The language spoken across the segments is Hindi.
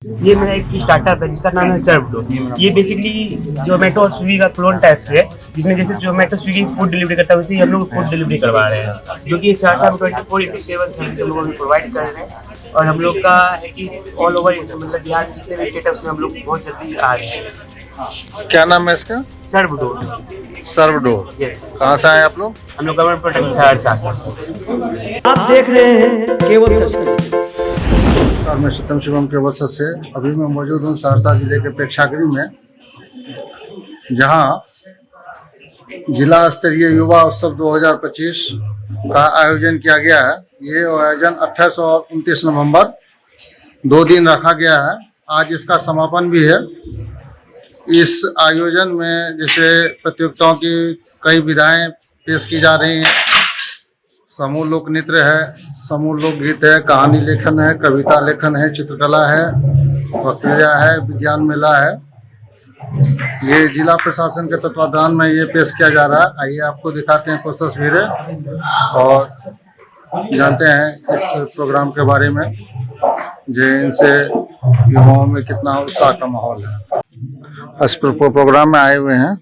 ये मेरा एक स्टार्टअप है जिसका नाम है सर्वडो। ये बेसिकली जोमेटो और स्विगी का क्लोन टाइप से है, जिसमें जैसे जोमेटो स्विगी फूड डिलीवरी करता है वैसे ही हम लोग फूड डिलीवरी करवा रहे हैं, जो कि सहरसा में 24/7 सर्विस हम लोगों को प्रोवाइड कर रहे हैं। और हम लोग का है कि ऑल ओवर मतलब बिहार में जितने भी स्टेट है उसमें हम लोग बहुत जल्दी आ रहे हैं। क्या नाम है इसका? सर्वडो। सर्वडो। यस। कहाँ से आए आप लोग? हम लोग गवर्नमेंट प्रोडक्ट सहरसा। आप देख रहे हैं केवल सच। और मैं सत्यम शिवम केवल सच से अभी मैं मौजूद हूँ सहरसा जिले के प्रेक्षागृह में, जहाँ जिला स्तरीय युवा उत्सव 2025 का आयोजन किया गया है। ये आयोजन 28 और 29 नवंबर 2 दिन रखा गया है। आज इसका समापन भी है। इस आयोजन में जैसे प्रतियोगिताओं की कई विधाएं पेश की जा रही हैं। समूह लोक नृत्य है, समूह लोकगीत है, कहानी लेखन है, कविता लेखन है, चित्रकला है, वक्तृत्व है, विज्ञान मेला है। ये जिला प्रशासन के तत्वाधान में ये पेश किया जा रहा है। आइए आपको दिखाते हैं कुछ तस्वीरें और जानते हैं इस प्रोग्राम के बारे में, जिनसे युवाओं में कितना उत्साह का माहौल है। इस प्रोग्राम में आए हुए हैं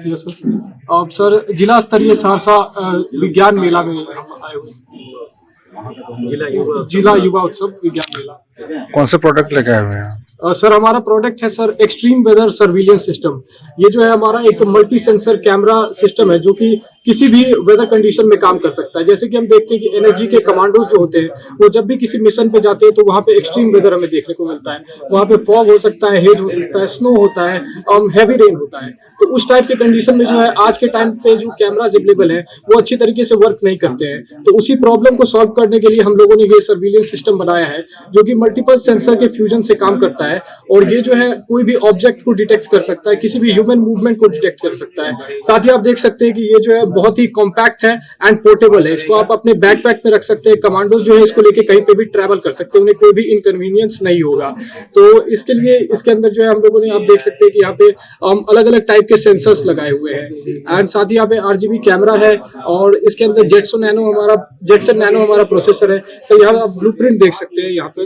यस सर। अब सर जिला स्तरीय सहरसा विज्ञान मेला में आए हुए हैं। जिला युवा उत्सव विज्ञान मेला। कौन से प्रोडक्ट लेके आए हुए हैं? सर हमारा प्रोडक्ट है sir extreme weather surveillance system. ये जो है हमारा एक मल्टी सेंसर कैमरा सिस्टम है जो कि किसी भी वेदर कंडीशन में काम कर सकता है। जैसे कि हम देखते हैं कि एनएसजी के कमांडोज जो होते हैं वो जब भी किसी मिशन पे जाते हैं तो वहाँ पे एक्सट्रीम वेदर हमें देखने को मिलता है। वहाँ पे फॉग हो सकता है, हेज हो सकता है, स्नो होता है, हैवी रेन होता है। तो उस टाइप के कंडीशन में जो है आज के टाइम पे जो कैमराज अवेलेबल है वो अच्छी तरीके से वर्क नहीं करते हैं। तो उसी प्रॉब्लम को सॉल्व करने के लिए हम लोगों ने ये सर्विलेंस सिस्टम बनाया है जो कि मल्टीपल सेंसर के फ्यूजन से काम करता है। और ये जो है कोई भी ऑब्जेक्ट को डिटेक्ट कर सकता है, किसी भी ह्यूमन मूवमेंट को डिटेक्ट कर सकता है। साथ ही आप देख सकते हैं कि ये जो है बहुत ही कॉम्पैक्ट है एंड पोर्टेबल है। इसको आप अपने बैकपैक में रख सकते हैं। कमांडोज जो है इसको लेके कहीं पे भी ट्रैवल कर सकते हैं, उन्हें कोई भी इनकन्वीनियंस नहीं होगा। तो इसके लिए इसके अंदर जो है हम लोगों ने आप देख सकते हैं कि यहाँ पे अलग अलग टाइप के सेंसर्स लगाए हुए हैं एंड साथ ही यहाँ पे RGB कैमरा है और इसके अंदर जेटसन नैनो हमारा प्रोसेसर है। सर यहाँ आप ब्लूप्रिंट देख सकते हैं। यहाँ पे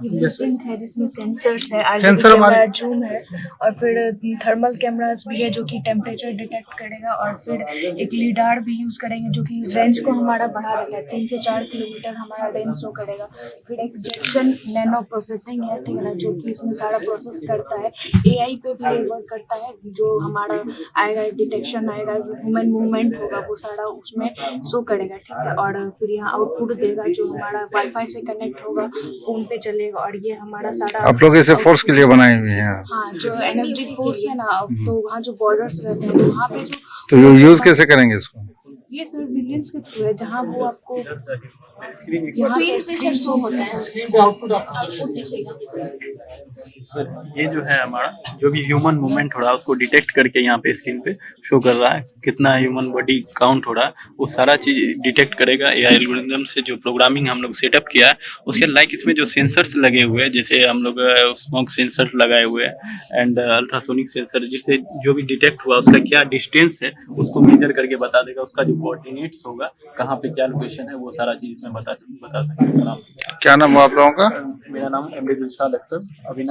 ब्लूप्रिंट है जिसमें सेंसर्स है, सेंसर हमारे जूम है और फिर थर्मल कैमरास भी है जो कि टेम्परेचर डिटेक्ट करेगा और फिर एक लीडार भी यूज करेंगे जो कि रेंज को हमारा बढ़ा देता है। 3 से 4 किलोमीटर हमारा रेंज शो करेगा। फिर एक जेटसन नैनो प्रोसेसिंग है, ठीक है ना, जो कि इसमें सारा प्रोसेस करता है। AI पे भी वर्क करता है, जो हमारा आएगा डिटेक्शन आएगा, ह्यूमन मूवमेंट होगा वो सारा उसमें शो करेगा, ठीक है। और फिर यहाँ आउटपुट देगा जो हमारा वाईफाई से कनेक्ट होगा, फोन पे चलेगा। और ये हमारा सारा आप लोग इसे फोर्स के लिए बनाए हुए हैं? हाँ, जो NSD फोर्स है ना, तो वहाँ जो बॉर्डर्स रहते हैं तो वहाँ पे जो तो यूज कैसे करेंगे इसको? ये सर्विलेंस के थ्रू है, जहाँ वो आपको यहाँ पे स्क्रीन शो होता है, आउटपुट दिखेगा। सर ये जो है हमारा जो भी ह्यूमन मूवमेंट हो रहा है उसको डिटेक्ट करके यहाँ पे स्क्रीन पे शो कर रहा है। कितना ह्यूमन बॉडी काउंट हो रहा है वो सारा चीज डिटेक्ट करेगा। AI एल्गोरिथम से जो प्रोग्रामिंग हम लोग सेटअप किया है उसके लाइक इसमें जो सेंसर्स लगे हुए हैं, जैसे हम लोग स्मोक सेंसर लगाए हुए हैं एंड अल्ट्रासोनिक सेंसर, जिससे जो भी डिटेक्ट हुआ उसका क्या डिस्टेंस है उसको मेजर करके बता देगा। उसका जो कोऑर्डिनेट्स होगा, कहाँ पे क्या लोकेशन है, वो सारा चीज इसमें बता सकेगा। क्या नाम हुआ आप लोगों का? मेरा नाम MD दिलशाद अख्तर, अभिनव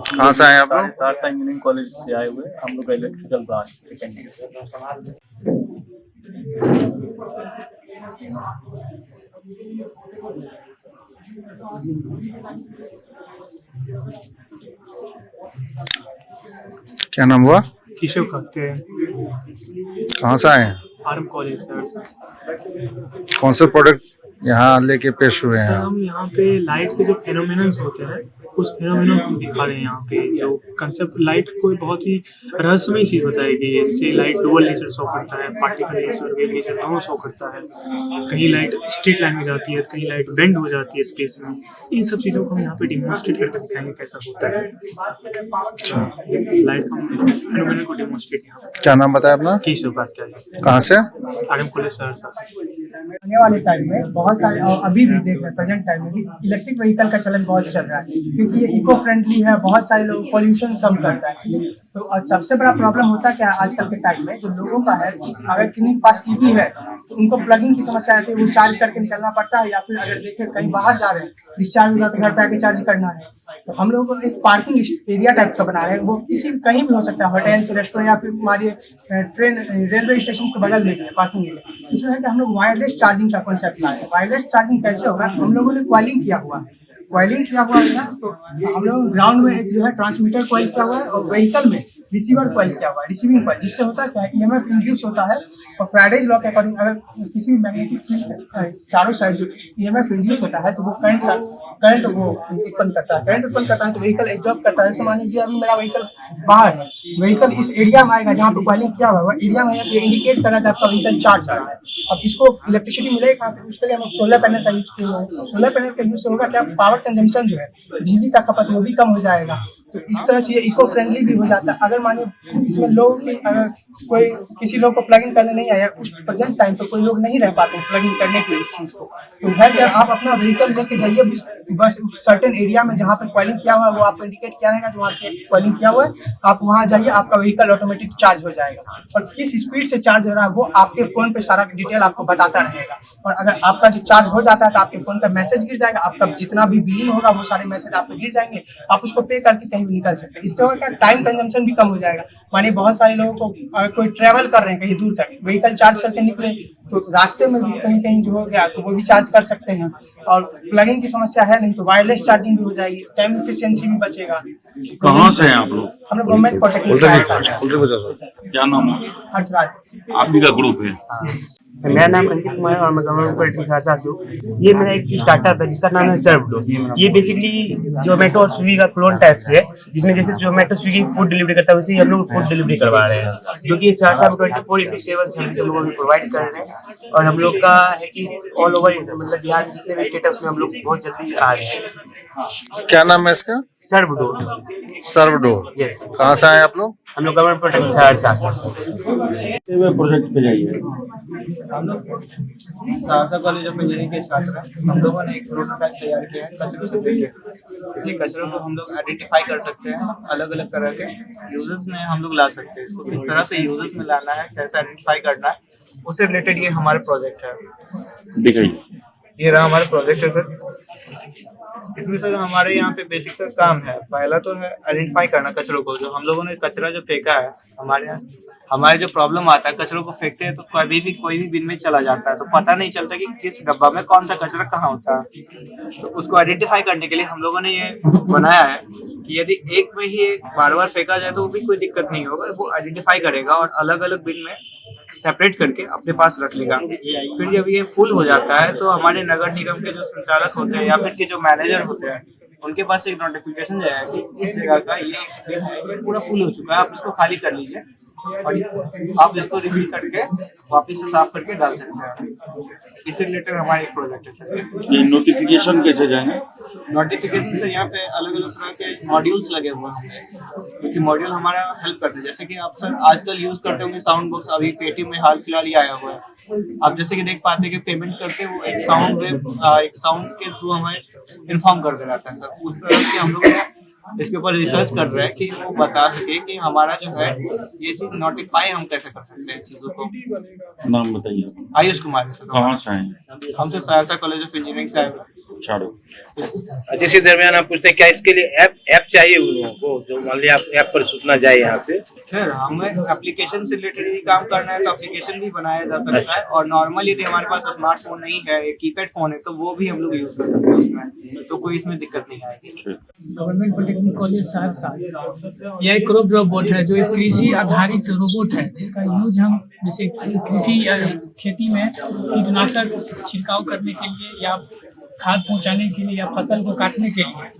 कहाँ से आए आप लोग? सहरसा इंजीनियरिंग कॉलेज से आए हुए। हम लोग का इलेक्ट्रिकल ब्रांच सेकेंड ईयर। क्या नाम हुआ? केशव करते हैं। कहाँ से आए हैं? RM college sir. कौन से प्रोडक्ट यहाँ लेके पेश हुए सर हैं? हम यहाँ पे लाइट के जो फेनोमेनन्स होते हैं उस फेनोमेनन को दिखा रहे हैं। यहाँ पे जो कंसेप्ट लाइट कोई बहुत ही रहस्यमय चीज होता है कि जैसे लाइट डुअल नेचर शो करता है, पार्टिकल नेचर, वेव नेचर दोनों शो करता है। कहीं लाइट स्ट्रेट लाइन में जाती है, कहीं लाइट बेंड हो जाती है स्पेस में। इन सब चीज़ों को हम यहाँ पे डिमोन्स्ट्रेट करके दिखाएंगे कैसा होता है लाइट का फेनोमेनन को डिमोन्स्ट्रेट। यहाँ क्या नाम बताया अपना? केशव कार्तिकेय। कहाँ से? RM कॉलेज सहरसा से। आने वाले टाइम में बहुत सारे अभी भी देख रहे हैं, प्रेजेंट टाइम में भी इलेक्ट्रिक व्हीकल का चलन बहुत चल रहा है क्योंकि ये इको फ्रेंडली है। बहुत सारे लोग पॉल्यूशन कम करता है, तो सबसे बड़ा प्रॉब्लम होता क्या है आजकल के टाइम में जो लोगों का है कि अगर किन्हीं के पास ईवी है तो उनको प्लगिंग की समस्या आती है, वो चार्ज करके निकलना पड़ता है, या फिर अगर देखें कहीं बाहर जा रहे हैं डिस्चार्ज होगा तो घर पे आके चार्ज करना है। तो हम लोग को एक पार्किंग एरिया टाइप का बना रहे हैं, वो किसी कहीं भी हो सकता है, होटल से रेस्टोरेंट या फिर हमारे ट्रेन रेलवे स्टेशन के बगल में भी है पार्किंग एरिया। इसमें है कि हम लोग वायरलेस चार्जिंग का कॉन्सेप्ट लाए हैं। वायरलेस चार्जिंग कैसे होगा, हम लोगों ने कॉइलिंग किया हुआ है। कॉइलिंग किया हुआ है ना, तो हम लोग ग्राउंड में एक जो है ट्रांसमीटर कॉइल किया हुआ है और व्हीकल में रिसीवर कॉइल किया हुआ है, रिसीविंग कॉइल, जिससे होता है क्या ईएमएफ इंड्यूस होता है और फ्राइडेज लॉ के अकॉर्डिंग अगर किसी भी मैग्नेटिक फील्ड चारों साइड जो ईएमएफ इंड्यूस होता है तो वो करंट वो उत्पन्न करता है। करंट उत्पन्न करता है तो व्हीकल एब्जॉर्ब करता है। जैसे मान लीजिए अभी मेरा व्हीकल बाहर है, व्हीकल इस एरिया में आएगा जहाँ पे कॉइलिंग किया हुआ है, एरिया में ये इंडिकेट कर रहा है आपका व्हीकल चार्ज हो रहा है। अब इसको इलेक्ट्रिसिटी मिलेगा तो उसके लिए हम सोलर पैनल का यूज किया हुआ है। सोलर पैनल का यूज से होगा क्या, पावर कंजम्पशन जो है बिजली का खपत वो भी कम हो जाएगा। तो इस तरह से ये इको फ्रेंडली भी हो जाता है। अगर मानिए इसमें लोग की अगर कोई किसी लोग को प्लग इन करने नहीं आया, उस प्रेजेंट टाइम पे कोई लोग नहीं रह पाते प्लग इन करने के लिए उस चीज को, तो है कि आप अपना व्हीकल लेके जाइए बस सर्टेन एरिया में जहाँ पे कॉइलिंग किया हुआ है वो आपको इंडिकेट किया रहेगा, जो वहाँ पे कॉइलिंग किया हुआ है आप वहाँ जाइए, आपका व्हीकल ऑटोमेटिक चार्ज हो जाएगा। और किस स्पीड से चार्ज हो रहा है वो आपके फोन पे सारा डिटेल आपको बताता रहेगा। और अगर आपका जो चार्ज हो जाता है तो आपके फोन पे मैसेज गिर जाएगा, आपका जितना भी बिलिंग होगा वो सारे मैसेज आपको गिर जाएंगे, आप उसको पे करके कहीं भी निकल सकते हैं। इससे होगा क्या, टाइम कंजम्पशन भी कम हो जाएगा। मानिए बहुत सारे लोगों को अगर कोई ट्रेवल कर रहे हैं कहीं दूर तक, व्हीकल चार्ज करके निकले तो रास्ते में भी कहीं कहीं जो हो गया तो वो भी चार्ज कर सकते हैं। और प्लगिंग की समस्या है नहीं तो वायरलेस चार्जिंग भी हो जाएगी, टाइम एफिशिएंसी भी बचेगा। कहाँ से हैं आप लोग? हम लोग गवर्नमेंट पॉलिटेक्निक क्या नाम है? हर्षराज। आप ही का ग्रुप है? मेरा नाम अंकित कुमार है और मैं गवर्नमेंट पॉलिटेक्निक सहरसा से हूँ। ये मेरा एक स्टार्टअप है जिसका नाम है सर्वडो। ये बेसिकली जोमेटो और स्विगी का क्लोन टाइप से है, जिसमें जैसे जोमेटो स्विगी फूड डिलीवरी करता है वैसे ही हम लोग फूड डिलीवरी करवा रहे हैं, जो कि सहरसा में 24/7 सर्विस हम लोग प्रोवाइड कर रहे हैं। और हम लोग का है कि ऑल ओवर मतलब बिहार में जितने भी स्टेट है उसमें हम लोग बहुत जल्दी आ रहे हैं। क्या नाम है इसका? सर्वडो। सर्वडो। यस। कहाँ से आए आप लोग? हम लोग गवर्नमेंट पॉलिटेक्निक सहरसा से। प्रोजेक्ट पे जाइए। हम लोग सहरसा कॉलेज ऑफ इंजीनियरिंग के छात्र हैं। हम लोगों ने एक प्रोटोटाइप तैयार किया है कचरों से रिलेटेड। ये कचरों को हम लोग आइडेंटिफाई कर सकते हैं, अलग अलग तरह के यूजर्स में हम लोग ला सकते हैं। इसको किस तरह से यूजर्स में लाना है, कैसे आइडेंटिफाई करना है, उससे रिलेटेड ये हमारा प्रोजेक्ट है। दिखाइए। ये रहा हमारा प्रोजेक्ट है सर। इसमें सर हमारे यहाँ पे बेसिक सर काम है, पहला तो है आइडेंटिफाई करना कचरों को। जो हम लोगों ने कचरा जो फेंका है हमारे यहाँ, हमारे जो प्रॉब्लम आता है कचरों को फेंकते हैं तो कभी भी कोई भी बिन में चला जाता है तो पता नहीं चलता कि किस डब्बा में कौन सा कचरा कहाँ होता है। तो उसको आइडेंटिफाई करने के लिए हम लोगों ने ये बनाया है कि यदि एक में ही बार बार फेंका जाए तो वो भी कोई दिक्कत नहीं होगा, वो आइडेंटिफाई करेगा और अलग अलग बिन में सेपरेट करके अपने पास रख लेगा। फिर जब ये फुल हो जाता है तो हमारे नगर निगम के जो संचालक होते हैं या फिर के जो मैनेजर होते हैं उनके पास एक नोटिफिकेशन जाएगा कि इस जगह का ये पूरा फुल हो चुका है, आप इसको खाली कर लीजिए और आप इसको रिफिल करके वापस से साफ करके डाल सकते हैं। इससे रिलेटेड हमारा एक प्रोजेक्ट है सर। ये नोटिफिकेशन कैसे जाएंगे? नोटिफिकेशन से यहाँ पे अलग अलग तरह के मॉड्यूल्स लगे हुए हैं, क्योंकि मॉड्यूल हमारा हेल्प करते हैं। जैसे कि आप सर आजकल यूज करते होंगे साउंड बॉक्स, अभी पेटीएम में हाल फिलहाल ही आया हुआ है। आप जैसे कि देख पाते हैं कि पेमेंट करते वो एक साउंड के थ्रू हमें इन्फॉर्म कर दे रहता है सर। उस तरह के हम लोग इसके ऊपर रिसर्च कर रहे हैं कि वो बता सके कि हमारा जो है ये चीज नोटिफाई हम कैसे कर सकते हैं चीजों को। नाम बताइए। आयुष कुमार सर। कहाँ से हैं? हम तो सहरसा कॉलेज ऑफ इंजीनियरिंग से आए। छाड़ो। इसी दरमियान आप पूछते हैं क्या इसके लिए ऐप चाहिए उन लोगों को, जो मान लिया आप ऐप पर सूचना जाए यहाँ से? सर हमें एप्लीकेशन से रिलेटेड ही काम करना है तो एप्लीकेशन भी बनाया जा सकता है, और नॉर्मल यदि हमारे पास स्मार्टफोन नहीं है, कीपैड फोन है तो वो भी हम लोग यूज कर सकते हैं उसमें, तो कोई इसमें दिक्कत नहीं आएगी। गवर्नमेंट पॉलिटेक्निक कॉलेज सहरसा यह एक क्रॉप रोबोट है जो एक कृषि आधारित रोबोट है, जिसका यूज हम जैसे कृषि खेती में कीटनाशक छिड़काव करने के लिए या खाद पहुंचाने के लिए या फसल को काटने के लिए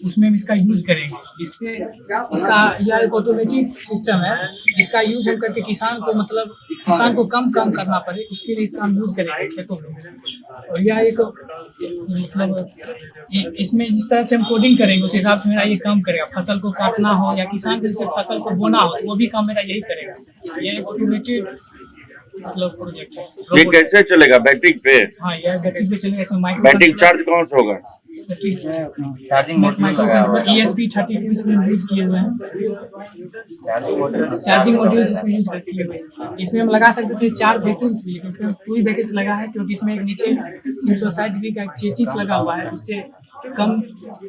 उसमें हम इसका यूज करेंगे। इससे इसका यह एक ऑटोमेटिक सिस्टम है जिसका यूज हम करके किसान को कम करना पड़े, उसके लिए इसका हम यूज करेंगे खेतों में। और यह एक मतलब इसमें जिस तरह से हम कोडिंग करेंगे उस हिसाब से मेरा ये काम करेगा। फसल को काटना हो या किसान को जैसे फसल को बोना हो वो भी काम मेरा यही करेगा। ये एक ऑटोमेटेड मतलब प्रोजेक्ट है। ये कैसे चलेगा? बैटरी पे? हाँ, यह बैटरी पे चलेगा। इसमें बैटरी चार्ज कौन सा होगा? चार्जिंग मॉड्यूल लगाया हुआ है। ESP32 इसमें यूज किए हुए हैं। चार्जिंग मॉड्यूल इसमें यूज किए हुए हैं। इसमें हम लगा सकते थे 4 बैटरीज भी, लेकिन इसमें 2 बैटरीज लगा है क्योंकि इसमें एक नीचे 360 डिग्री का एक चेचिस लगा हुआ है, उससे कम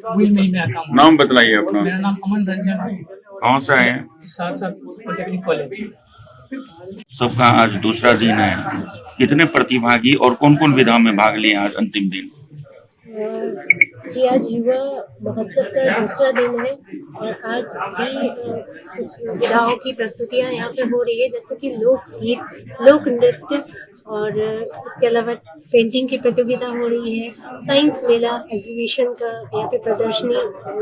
व्हील में ही मेरा काम। नाम बतलाइए अपना। मेरा नाम अमन रंजन है। कौन सा है? Saharsa polytechnic college. सबका आज दूसरा दिन है, कितने प्रतिभागी और कौन कौन विधा में भाग लिए आज अंतिम दिन? जी, आज युवा महोत्सव का दूसरा दिन है और आज भी कुछ विधाओं की प्रस्तुतियां यहाँ पे हो रही है, जैसे कि लोकगीत, लोक नृत्य और इसके अलावा पेंटिंग की प्रतियोगिता हो रही है। साइंस मेला एग्जीबिशन का यहाँ पे प्रदर्शनी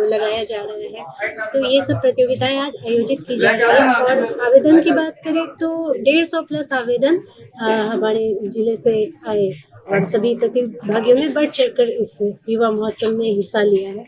लगाया जा रहा है। तो ये सब प्रतियोगिताएं आज आयोजित की जा रही है। और आवेदन की बात करें तो 150 प्लस आवेदन हमारे जिले से आए और सभी प्रतिभागियों ने बढ़ चढ़कर इस युवा महोत्सव में हिस्सा लिया है।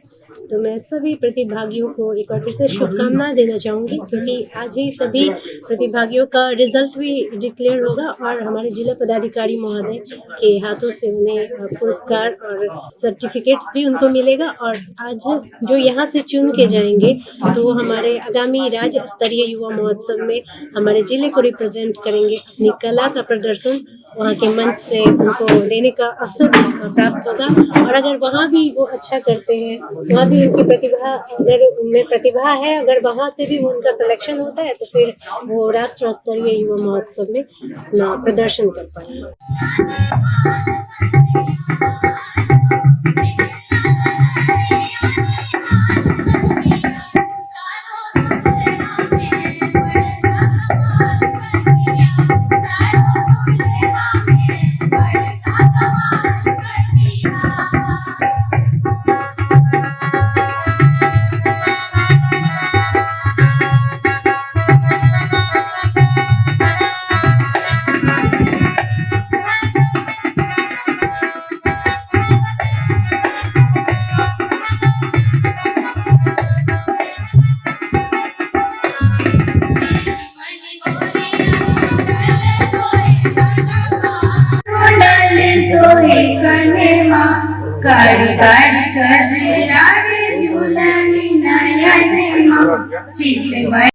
तो मैं सभी प्रतिभागियों को एक बार फिर से शुभकामनाएं देना चाहूँगी, क्योंकि आज ही सभी प्रतिभागियों का रिजल्ट भी डिक्लेयर होगा और हमारे जिला पदाधिकारी महोदय के हाथों से उन्हें पुरस्कार और सर्टिफिकेट्स भी उनको मिलेगा। और आज जो यहाँ से चुन के जाएंगे तो हमारे आगामी राज्य स्तरीय युवा महोत्सव में हमारे जिले को रिप्रेजेंट करेंगे। अपनी कला का प्रदर्शन वहाँ के मंच से उनको देने का अवसर प्राप्त होगा। और अगर वहाँ भी वो अच्छा करते हैं, वहाँ भी उनकी प्रतिभा, अगर उनमें प्रतिभा है, अगर वहाँ से भी उनका सिलेक्शन होता है तो फिर वो राष्ट्र स्तरीय युवा महोत्सव में अपना प्रदर्शन कर पाएंगे। कारी कारी कजरा रे झूलनी नयन शीश में